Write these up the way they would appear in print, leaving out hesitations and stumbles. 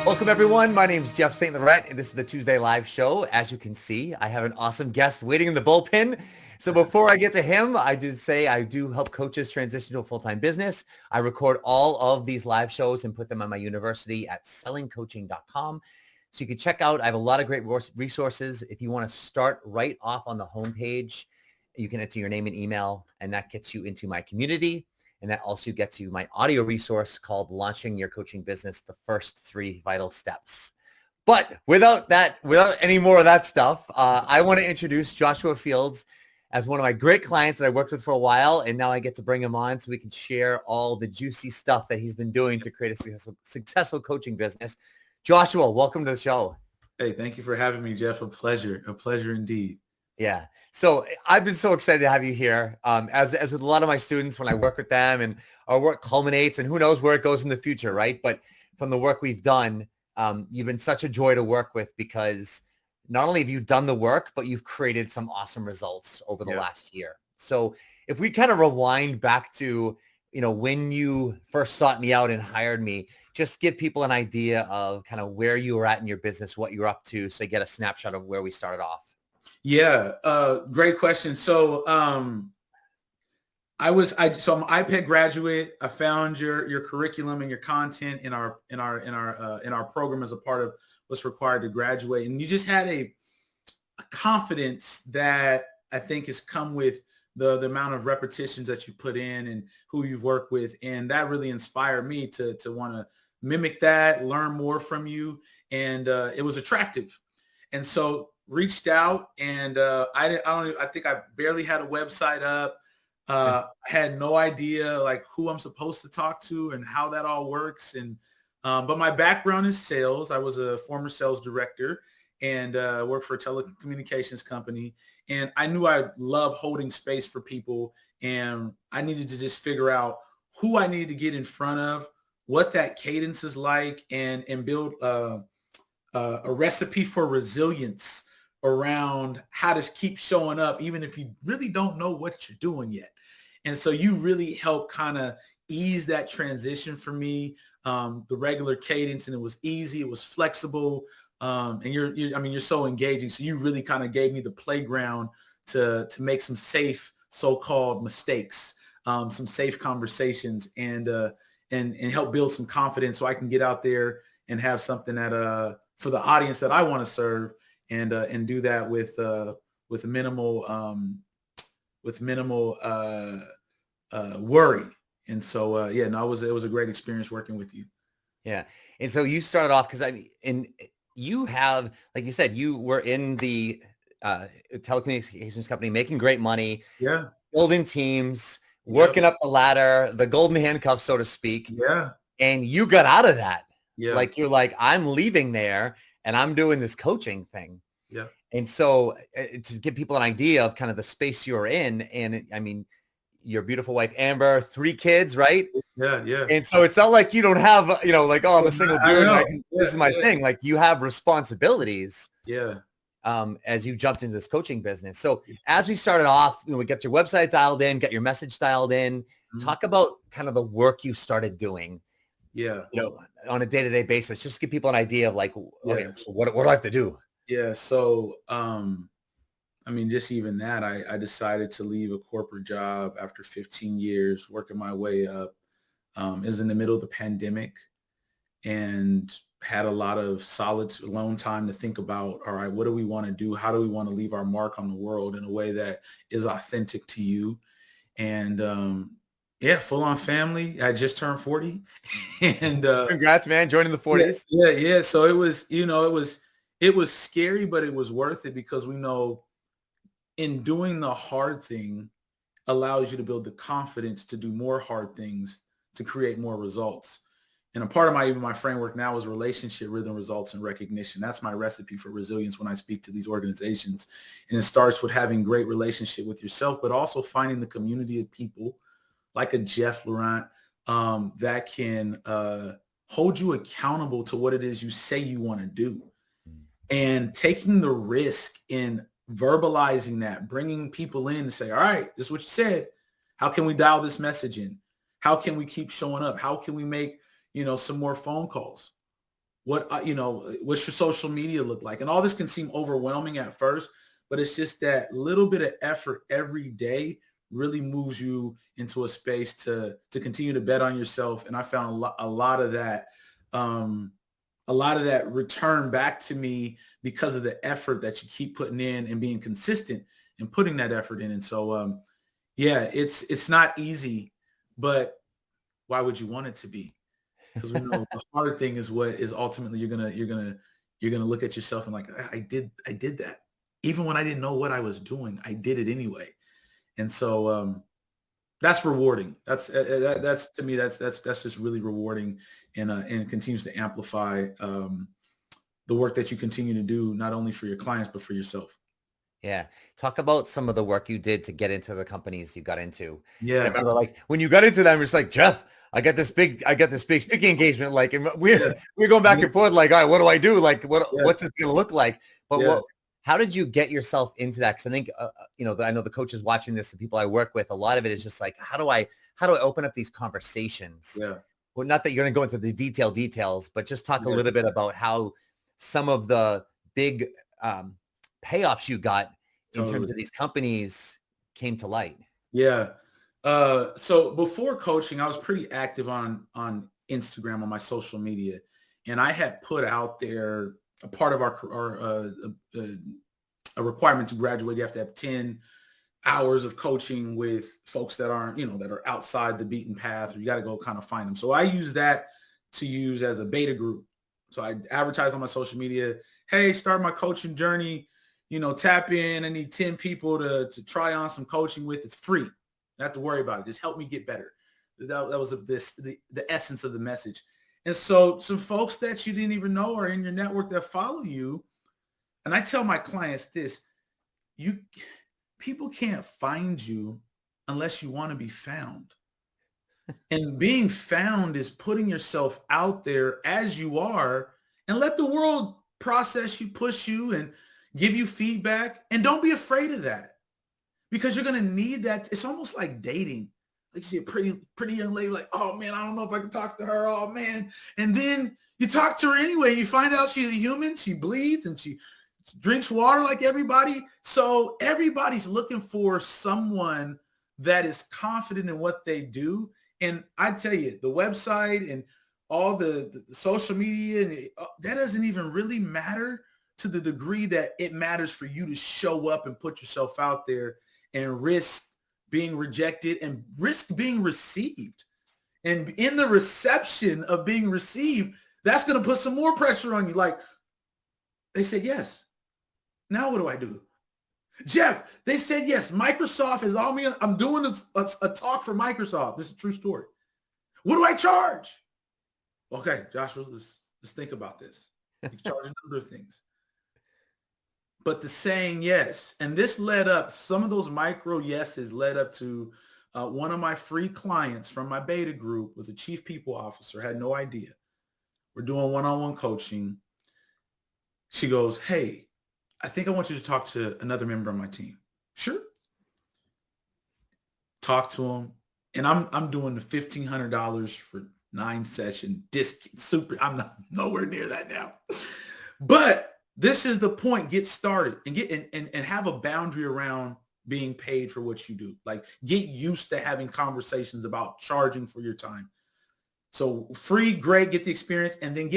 Welcome, everyone. My name is Jeff St. Laurent, and this is the Tuesday Live Show. As you can see, I have an awesome guest waiting in the bullpen. So before I get to him, I do say I do help coaches transition to a full-time business. I record all of these live shows and put them on my university at sellingcoaching.com. So you can check out, I have a lot of great resources. If you want to start right off on the homepage, you can enter your name and email, and that gets you into my community. And that also gets you my audio resource called Launching Your Coaching Business, the First 3 Vital Steps. But without any more of that stuff, I want to introduce Joshua Fields as one of my great clients that I worked with for a while. And now I get to bring him on so we can share all the juicy stuff that he's been doing to create a successful coaching business. Joshua, welcome to the show. Hey, thank you for having me, Jeff. A pleasure indeed. Yeah. So I've been so excited to have you here. As with a lot of my students, when I work with them and our work culminates, and who knows where it goes in the future, right? But from the work we've done, you've been such a joy to work with because not only have you done the work, but you've created some awesome results over the last year. So if we kind of rewind back to, when you first sought me out and hired me, just give people an idea of kind of where you were at in your business, what you're up to, so they get a snapshot of where we started off. Yeah, great question. So I'm an IPED graduate. I found your curriculum and your content in our program as a part of what's required to graduate, and you just had a confidence that I think has come with the amount of repetitions that you put in and who you've worked with, and that really inspired me to want to mimic that, learn more from you, and it was attractive, and so reached out, and I think I barely had a website up. I had no idea like who I'm supposed to talk to and how that all works. And but my background is sales. I was a former sales director and worked for a telecommunications company. And I knew I love holding space for people. And I needed to just figure out who I needed to get in front of, what that cadence is like, and build a recipe for resilience around how to keep showing up, even if you really don't know what you're doing yet. And so you really helped kind of ease that transition for me, the regular cadence, and it was easy, it was flexible, and you're so engaging. So you really kind of gave me the playground to make some safe so-called mistakes, some safe conversations, and help build some confidence so I can get out there and have something that for the audience that I want to serve. And do that with minimal worry. And so it was a great experience working with you. Yeah, and so you started off because you have, like you said, you were in the telecommunications company, making great money, building teams, working up the ladder, the golden handcuffs, so to speak. Yeah, and you got out of that. Yeah, like you're like, I'm leaving there. And I'm doing this coaching thing. Yeah. And so to give people an idea of kind of the space you're in, and I mean, your beautiful wife, Amber, 3 kids, right? Yeah. And so it's not like you don't have, like, oh, I'm a single dude. This is my thing. Like you have responsibilities. Yeah. As you jumped into this coaching business. So as we started off, we get your website dialed in, get your message dialed in, talk about kind of the work you started doing. Yeah. On a day-to-day basis, just to give people an idea of like, okay, so what do I have to do? Yeah. So, just even that, I decided to leave a corporate job after 15 years working my way up. It was in the middle of the pandemic and had a lot of solid alone time to think about, all right, what do we want to do? How do we want to leave our mark on the world in a way that is authentic to you? And, full on family. I just turned 40 and congrats, man, joining the 40s. Yeah. So it was scary, but it was worth it because we know in doing the hard thing allows you to build the confidence to do more hard things to create more results. And a part of my framework now is relationship, rhythm, results, and recognition. That's my recipe for resilience when I speak to these organizations. And it starts with having great relationship with yourself, but also finding the community of people like a Jeff Laurent that can hold you accountable to what it is you say you want to do. And taking the risk in verbalizing that, bringing people in to say, all right, this is what you said. How can we dial this message in? How can we keep showing up? How can we make, some more phone calls? What, what's your social media look like? And all this can seem overwhelming at first, but it's just that little bit of effort every day really moves you into a space to continue to bet on yourself. And I found a lot of that return back to me because of the effort that you keep putting in and being consistent and putting that effort in. And so, it's not easy, but why would you want it to be? Because we know the hard thing is what is ultimately you're gonna look at yourself and like, I did that. Even when I didn't know what I was doing, I did it anyway. And so that's rewarding. That's to me, that's just really rewarding, and continues to amplify the work that you continue to do, not only for your clients, but for yourself. Yeah. Talk about some of the work you did to get into the companies you got into. Yeah. I remember like when you got into them, it's like, Jeff, I got this big speaking engagement. Like, and we're going back and forth. Like, all right, what do I do? Like, what's this going to look like? But how did you get yourself into that? Cause I think, I know the coaches watching this, the people I work with, a lot of it is just like, how do I open up these conversations? Yeah. Well, not that you're going to go into the details, but just talk a little bit about how some of the big payoffs you got in terms of these companies came to light. Yeah. So before coaching, I was pretty active on Instagram, on my social media, and I had put out there a part of a requirement to graduate. You have to have 10 hours of coaching with folks that aren't, that are outside the beaten path, or you got to go kind of find them. So I use that to use as a beta group. So I advertise on my social media, hey, start my coaching journey, tap in. I need 10 people to try on some coaching with. It's free. Not to worry about it. Just help me get better. That was the essence of the message. And so some folks that you didn't even know are in your network that follow you. And I tell my clients this, people can't find you unless you want to be found. And being found is putting yourself out there as you are and let the world process you, push you, and give you feedback. And don't be afraid of that, because you're going to need that. It's almost like dating. Like you see a pretty young lady, like, oh man, I don't know if I can talk to her. Oh man. And then you talk to her anyway. You find out she's a human. She bleeds and she drinks water like everybody. So everybody's looking for someone that is confident in what they do. And I tell you, the website and all the social media, and that doesn't even really matter to the degree that it matters for you to show up and put yourself out there and risk being rejected and risk being received. And in the reception of being received, that's going to put some more pressure on you. Like, they said yes. Now what do I do? Jeff, they said yes. Microsoft is on me. I'm doing a talk for Microsoft. This is a true story. What do I charge? Okay, Joshua, let's think about this. You charge a number of things. But the saying yes, and this led up, some of those micro yeses led up to one of my free clients from my beta group was a chief people officer, had no idea. We're doing one-on-one coaching. She goes, hey, I think I want you to talk to another member of my team. Sure. Talk to him. And I'm doing the $1,500 for 9-session disc super. I'm not nowhere near that now. But this is the point. Get started and and have a boundary around being paid for what you do. Like, get used to having conversations about charging for your time. So free, great, get the experience, and then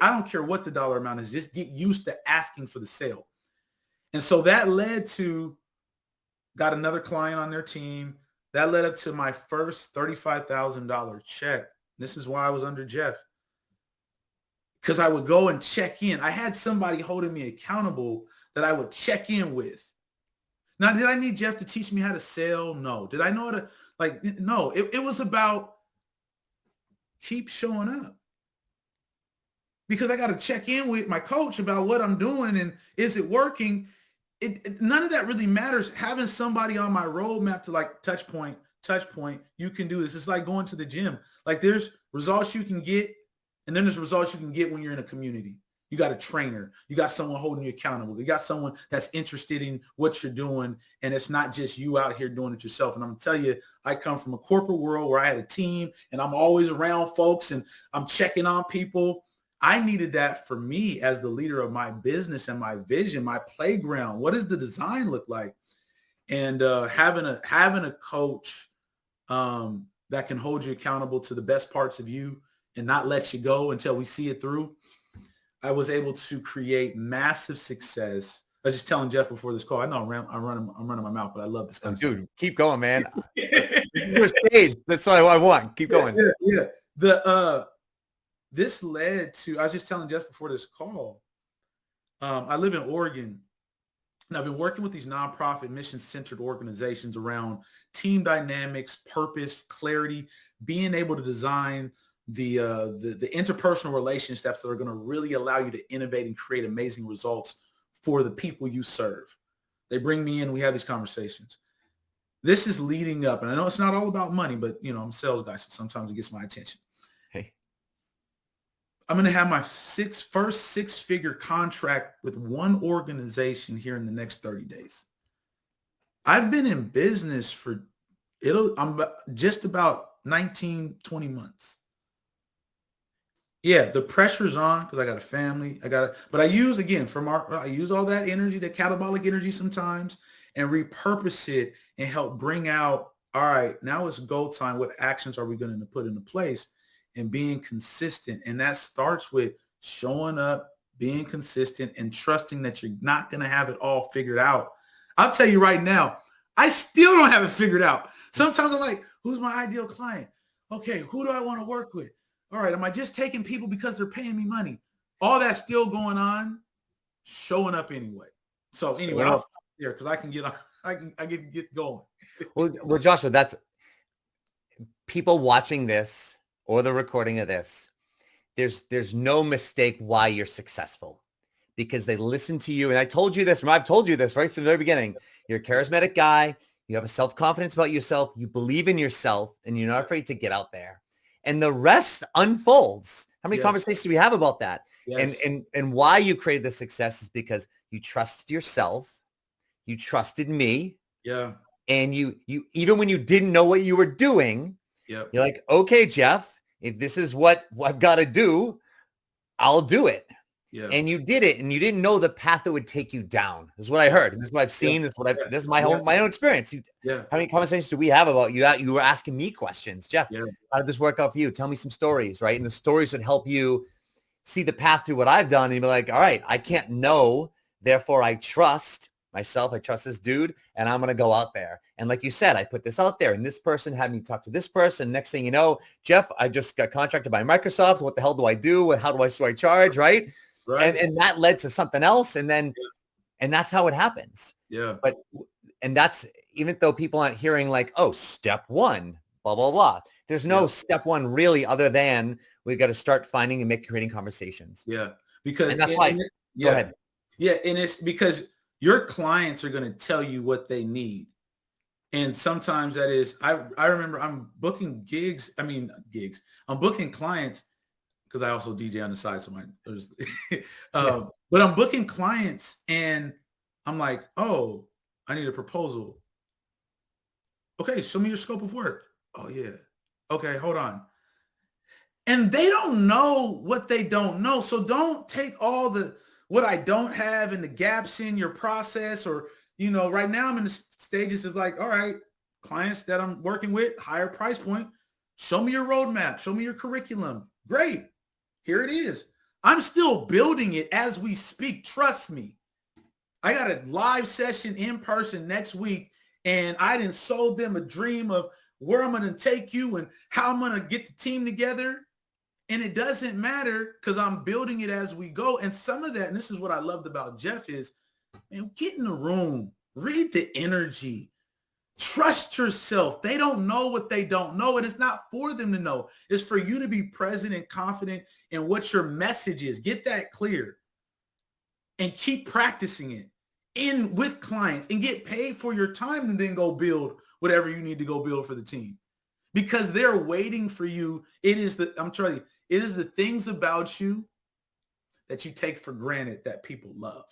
I don't care what the dollar amount is, just get used to asking for the sale. And so that led to, got another client on their team. That led up to my first $35,000 check. This is why I was under Jeff. Because I would go and check in. I had somebody holding me accountable that I would check in with. Now, did I need Jeff to teach me how to sell? No. Did I know how to, no. It was about keep showing up. Because I got to check in with my coach about what I'm doing and is it working? None of that really matters. Having somebody on my roadmap to like touch point, you can do this. It's like going to the gym. Like, there's results you can get, and then there's results you can get when you're in a community. You got a trainer. You got someone holding you accountable. You got someone that's interested in what you're doing, and it's not just you out here doing it yourself. And I'm going to tell you, I come from a corporate world where I had a team, and I'm always around folks, and I'm checking on people. I needed that for me as the leader of my business and my vision, my playground. What does the design look like? And having a coach that can hold you accountable to the best parts of you and not let you go until we see it through. I was able to create massive success. I was just telling Jeff before this call. I know I'm running my mouth, but I love this kind of Dude, stuff. keep going, man. Your stage. That's what I want. Keep going. Yeah. This led to, I was just telling Jeff before this call, I live in Oregon, and I've been working with these nonprofit mission-centered organizations around team dynamics, purpose, clarity, being able to design the interpersonal relationships that are going to really allow you to innovate and create amazing results for the people you serve. They bring me in, we have these conversations. This is leading up, and I know it's not all about money, but I'm a sales guy, so sometimes it gets my attention. Hey. I'm going to have my first six-figure contract with one organization here in the next 30 days. I've been in business I'm just about 19, 20 months. Yeah, the pressure's on because I got a family. But I use, again, I use all that energy, that catabolic energy sometimes, and repurpose it and help bring out, all right, now it's go time. What actions are we going to put into place? And being consistent. And that starts with showing up, being consistent, and trusting that you're not going to have it all figured out. I'll tell you right now, I still don't have it figured out. Sometimes I'm like, who's my ideal client? Okay, who do I want to work with? All right, am I just taking people because they're paying me money? All that's still going on, showing up anyway. So anyway, I'll stop there because I can get going. Well, Joshua, that's people watching this or the recording of this. There's no mistake why you're successful, because they listen to you. And I've told you this right from the very beginning. You're a charismatic guy. You have a self-confidence about yourself. You believe in yourself, and you're not afraid to get out there. And the rest unfolds. How many conversations do we have about that? Yes. And why you created the success is because you trusted yourself. You trusted me. Yeah. And you even when you didn't know what you were doing, you're like, okay, Jeff, if this is what I've got to do, I'll do it. Yeah. And you did it, and you didn't know the path that would take you down. This is what I heard. This is what I've seen. This is my own experience. How many conversations do we have about you? You were asking me questions, Jeff. How did this work out for you? Tell me some stories, right? And the stories would help you see the path through what I've done, and you'd be like, all right, I can't know, therefore I trust myself. I trust this dude, and I'm going to go out there. And like you said, I put this out there, and this person had me talk to this person. Next thing you know, Jeff, I just got contracted by Microsoft. What the hell do I do? How do I charge, right? Right. And that led to something else. And that's how it happens. Yeah. And that's, even though people aren't hearing like, oh, step one, blah, blah, blah. There's no step one really, other than we've got to start finding and creating conversations. Yeah. And that's why, go ahead. Yeah. And it's because your clients are going to tell you what they need. And sometimes that is, I remember I'm booking I'm booking clients, because I also DJ on the side. So but I'm booking clients, and I'm like, oh, I need a proposal. Okay, show me your scope of work. Oh yeah. Okay, hold on. And they don't know what they don't know. So don't take all what I don't have and the gaps in your process, or, right now I'm in the stages of like, all right, clients that I'm working with, higher price point, show me your roadmap, show me your curriculum. Great. Here it is. I'm still building it as we speak. Trust me. I got a live session in person next week, and I done sold them a dream of where I'm going to take you and how I'm going to get the team together. And it doesn't matter because I'm building it as we go. And some of that, and this is what I loved about Jeff, is, man, get in the room, read the energy. Trust yourself. They don't know what they don't know, and it's not for them to know. It's for you to be present and confident in what your message is. Get that clear and keep practicing it with clients, and get paid for your time, and then go build whatever you need to go build for the team, because they're waiting for you. I'm telling you, it is the things about you that you take for granted that people love?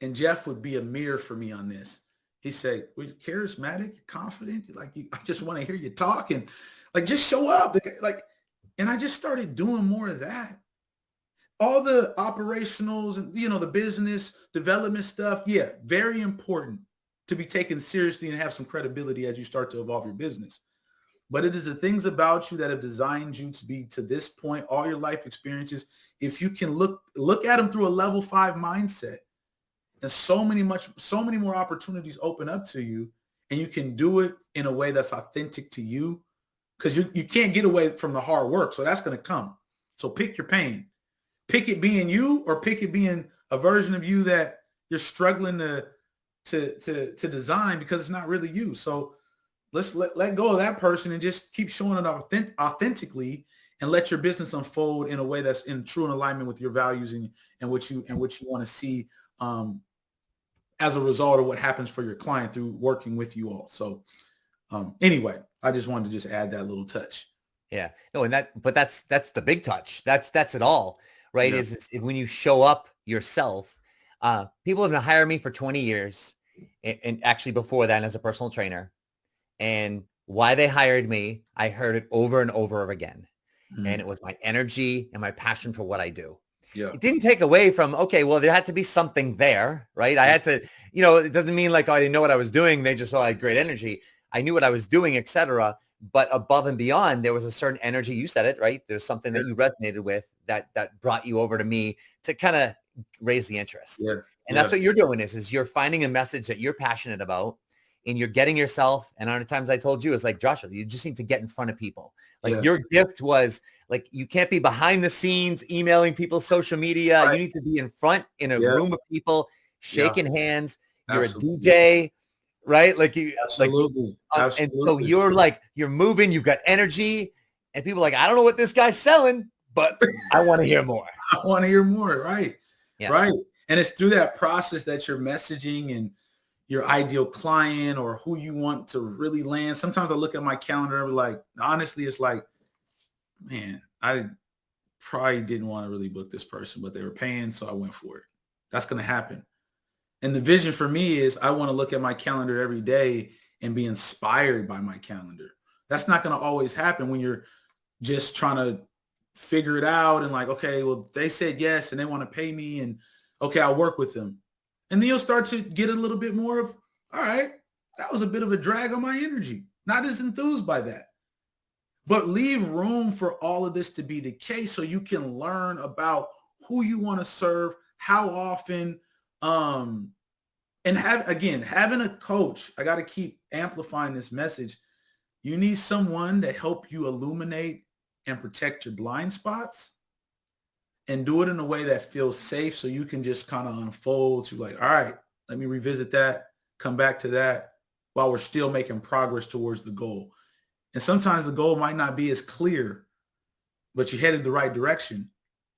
And Jeff would be a mirror for me on this. He'd say, well, you're charismatic, you're confident. I just want to hear you talk and like, just show up. Like, and I just started doing more of that. All the operationals and, the business development stuff. Yeah. Very important to be taken seriously and have some credibility as you start to evolve your business. But it is the things about you that have designed you to be to this point, all your life experiences. If you can look at them through a level 5 mindset, and so many more opportunities open up to you, and you can do it in a way that's authentic to you, because you can't get away from the hard work. So that's going to come. So pick your pain. Pick it being you, or pick it being a version of you that you're struggling to design because it's not really you. So let's let go of that person and just keep showing it authentically, and let your business unfold in a way that's in true alignment with your values and what you want to see as a result of what happens for your client through working with you all. So anyway, I just wanted to just add that little touch. Yeah, no, but that's the big touch. That's it all, right? Yeah. Is when you show up yourself. People have been hiring me for 20 years, and actually before that as a personal trainer. And why they hired me, I heard it over and over again. Mm-hmm. And it was my energy and my passion for what I do. Yeah. It didn't take away from, okay, well, there had to be something there, right? I had to, it doesn't mean like, oh, I didn't know what I was doing. They just saw I had great energy. I knew what I was doing, et cetera. But above and beyond, there was a certain energy. You said it, right? There's something that you resonated with that brought you over to me to kind of raise the interest. Yeah. And that's what you're doing is you're finding a message that you're passionate about, and you're getting yourself. And how many times I told you, it's like, Joshua, you just need to get in front of people. Like your gift was like, you can't be behind the scenes, emailing people, social media. Right. You need to be in front in a room of people, shaking hands. You're Absolutely. A DJ, right? Like you, Absolutely. And so you're moving, you've got energy, and people are like, I don't know what this guy's selling, but I want to hear more. I want to hear more. Right. Yeah. Right. And it's through that process that you're messaging and your ideal client or who you want to really land. Sometimes I look at my calendar and like, honestly, it's like, man, I probably didn't want to really book this person, but they were paying, so I went for it. That's going to happen. And the vision for me is I want to look at my calendar every day and be inspired by my calendar. That's not going to always happen when you're just trying to figure it out and like, okay, well, they said yes and they want to pay me, and okay, I'll work with them. And then you'll start to get a little bit more of, all right, that was a bit of a drag on my energy. Not as enthused by that. But leave room for all of this to be the case so you can learn about who you want to serve, how often, and having a coach. I got to keep amplifying this message. You need someone to help you illuminate and protect your blind spots, and do it in a way that feels safe so you can just kind of unfold to like, all right, let me revisit that, come back to that while we're still making progress towards the goal. And sometimes the goal might not be as clear, but you headed the right direction,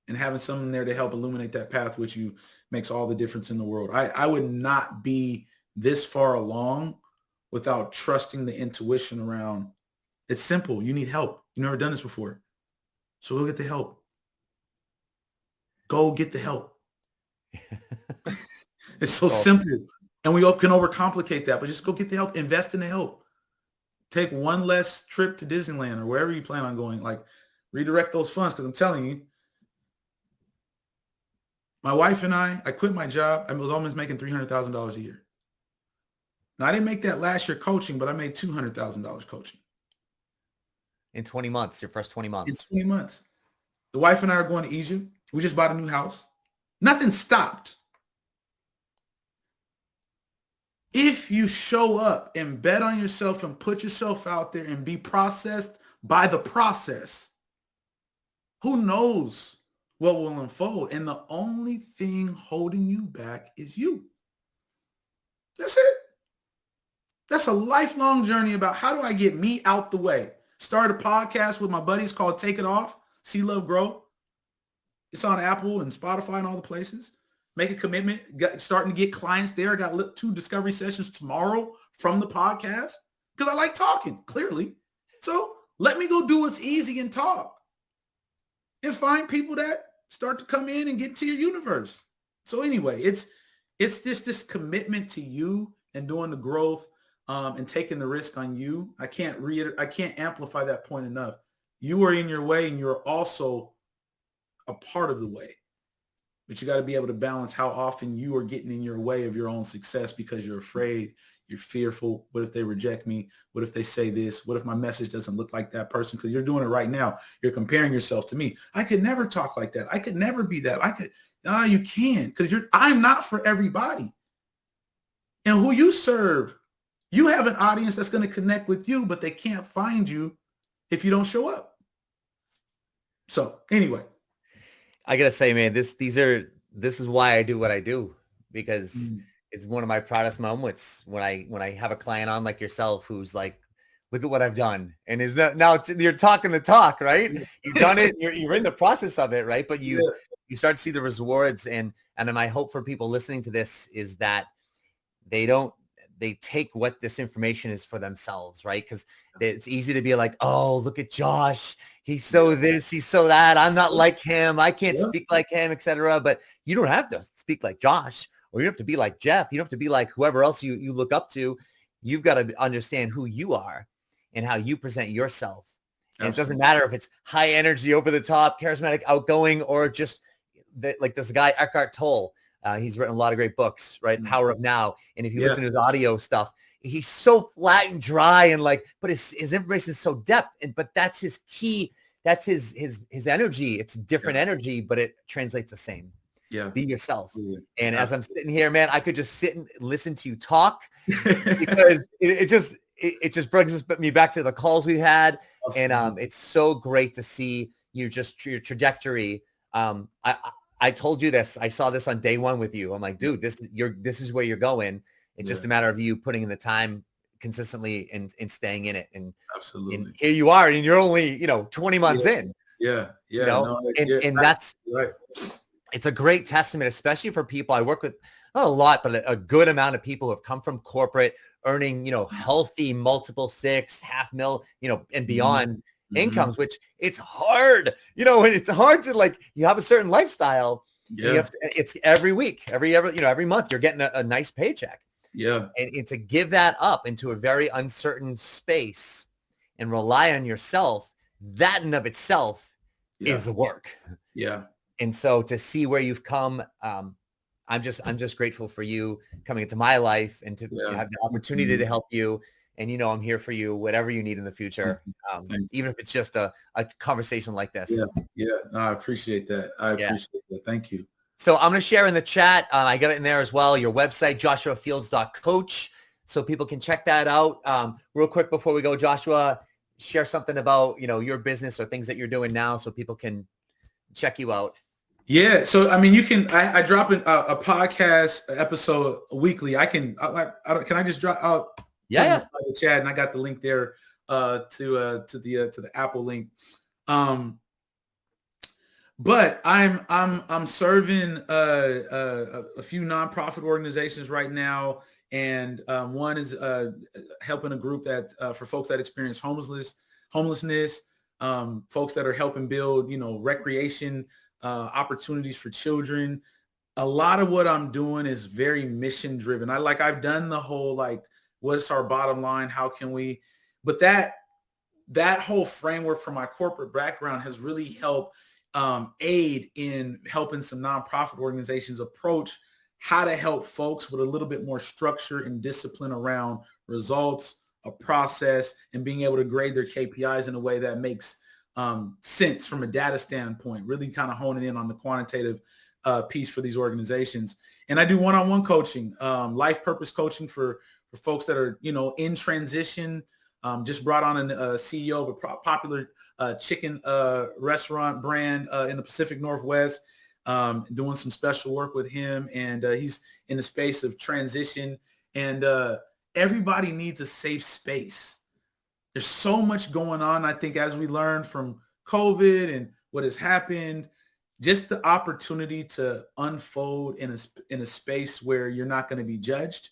and having someone there to help illuminate that path with you makes all the difference in the world. I would not be this far along without trusting the intuition around. It's simple. You need help. You've never done this before. So go get the help. Go get the help. It's so simple. And we can overcomplicate that, but just go get the help. Invest in the help. Take one less trip to Disneyland or wherever you plan on going. Like, redirect those funds, because I'm telling you, my wife and I quit my job. I was almost making $300,000 a year. Now, I didn't make that last year coaching, but I made $200,000 coaching. In 20 months, your first 20 months. In 20 months. The wife and I are going to Egypt. We just bought a new house. Nothing stopped. If you show up and bet on yourself and put yourself out there and be processed by the process, who knows what will unfold? And the only thing holding you back is you. That's it. That's a lifelong journey about how do I get me out the way. Started a podcast with my buddies called Take It Off, See Love Grow. It's on Apple and Spotify and all the places. Make a commitment. Starting to get clients there. I got 2 discovery sessions tomorrow from the podcast because I like talking, clearly. So let me go do what's easy and talk. And find people that start to come in and get to your universe. So anyway, it's just this commitment to you and doing the growth and taking the risk on you. I can't amplify that point enough. You are in your way and you're also a part of the way. But you got to be able to balance how often you are getting in your way of your own success because you're afraid, you're fearful. What if they reject me? What if they say this? What if my message doesn't look like that person? Because you're doing it right now. You're comparing yourself to me. I could never talk like that. I could never be that. You can, because I'm not for everybody. And who you serve, you have an audience that's going to connect with you, but they can't find you if you don't show up. So anyway. I gotta say, man, this is why I do what I do, because it's one of my proudest moments when I have a client on like yourself who's like, look at what I've done. And is that now you're talking the talk, right? You've done it. You're in the process of it, right? But you start to see the rewards. And my hope for people listening to this is that they take what this information is for themselves, right? Because it's easy to be like, oh, look at Josh. He's so this, he's so that. I'm not like him. I can't speak like him, etc. But you don't have to speak like Josh, or you don't have to be like Jeff. You don't have to be like whoever else you look up to. You've got to understand who you are and how you present yourself. And it doesn't matter if it's high energy, over the top, charismatic, outgoing, or just like this guy, Eckhart Tolle. He's written a lot of great books, right? Power of Now. And if you listen to his audio stuff, he's so flat and dry and but his information is so depth. But that's his key. That's his energy. It's different energy, but it translates the same. Yeah. Be yourself. And as I'm sitting here, man, I could just sit and listen to you talk because it just brings me back to the calls we had. Awesome. And it's so great to see your trajectory. I told you this. I saw this on day one with you. I'm like, dude, this is where you're going. It's just a matter of you putting in the time consistently and staying in it. And absolutely, and here you are, and you're only 20 months in. Yeah. That's right. It's a great testament, especially for people. I work with not a lot, but a good amount of people who have come from corporate, earning healthy multiple 6, $500,000, and beyond. Incomes, which it's hard, and it's hard to you have a certain lifestyle. Yeah. It's every week, every month you're getting a nice paycheck. Yeah. And to give that up into a very uncertain space and rely on yourself, that in of itself is the work. Yeah. And so to see where you've come, I'm just grateful for you coming into my life and to have the opportunity to help you. And, I'm here for you, whatever you need in the future, even if it's just a conversation like this. Yeah. No, I appreciate that. Appreciate that. Thank you. So I'm going to share in the chat. I got it in there as well. Your website, joshuafields.coach. So people can check that out. Real quick before we go, Joshua, share something about, your business or things that you're doing now so people can check you out. Yeah. So, you can, I drop a podcast episode weekly. Can I just drop out? Yeah. The chat, and I got the link there to the Apple link. But I'm serving a few nonprofit organizations right now, and one is helping a group that for folks that experience homelessness, folks that are helping build recreation opportunities for children. A lot of what I'm doing is very mission driven. I've done the whole what's our bottom line? How can we? But that whole framework from my corporate background has really helped aid in helping some nonprofit organizations approach how to help folks with a little bit more structure and discipline around results, a process, and being able to grade their KPIs in a way that makes sense from a data standpoint, really kind of honing in on the quantitative piece for these organizations. And I do one-on-one coaching, life purpose coaching for folks that are, in transition. Just brought on a CEO of a popular chicken restaurant brand in the Pacific Northwest, doing some special work with him. And he's in the space of transition. And everybody needs a safe space. There's so much going on, I think, as we learn from COVID and what has happened, just the opportunity to unfold in a space where you're not going to be judged.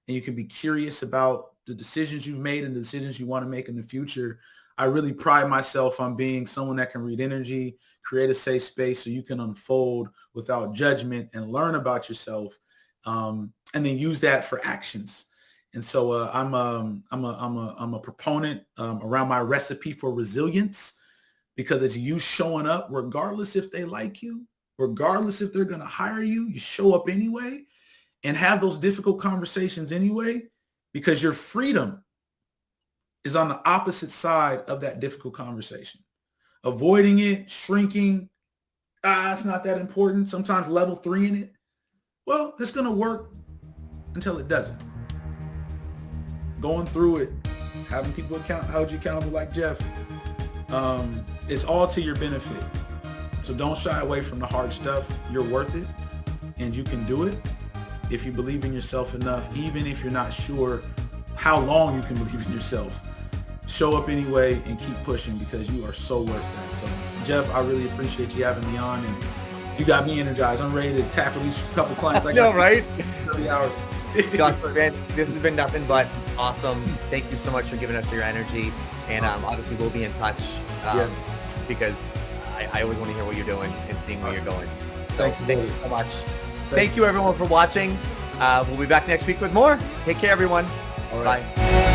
And you can be curious about the decisions you've made and the decisions you want to make in the future. I really pride myself on being someone that can read energy, create a safe space so you can unfold without judgment and learn about yourself, and then use that for actions. And so I'm a proponent around my recipe for resilience, because it's you showing up regardless if they like you, regardless if they're going to hire you, you show up anyway and have those difficult conversations anyway, because your freedom is on the opposite side of that difficult conversation. Avoiding it, shrinking, it's not that important, sometimes level 3 in it. Well, it's going to work until it doesn't. Going through it, having people hold you accountable like Jeff, it's all to your benefit. So don't shy away from the hard stuff. You're worth it, and you can do it if you believe in yourself enough, even if you're not sure how long you can believe in yourself. Show up anyway and keep pushing, because you are so worth that. So Jeff, I really appreciate you having me on, and you got me energized. I'm ready to tackle these couple clients. I know, right? 30 hours. Josh, man, this has been nothing but awesome. Thank you so much for giving us your energy. And Awesome. obviously we'll be in touch because I always want to hear what you're doing and seeing where you're going. So thank you so much. Thank you everyone for watching. We'll be back next week with more. Take care, everyone. All right. Bye.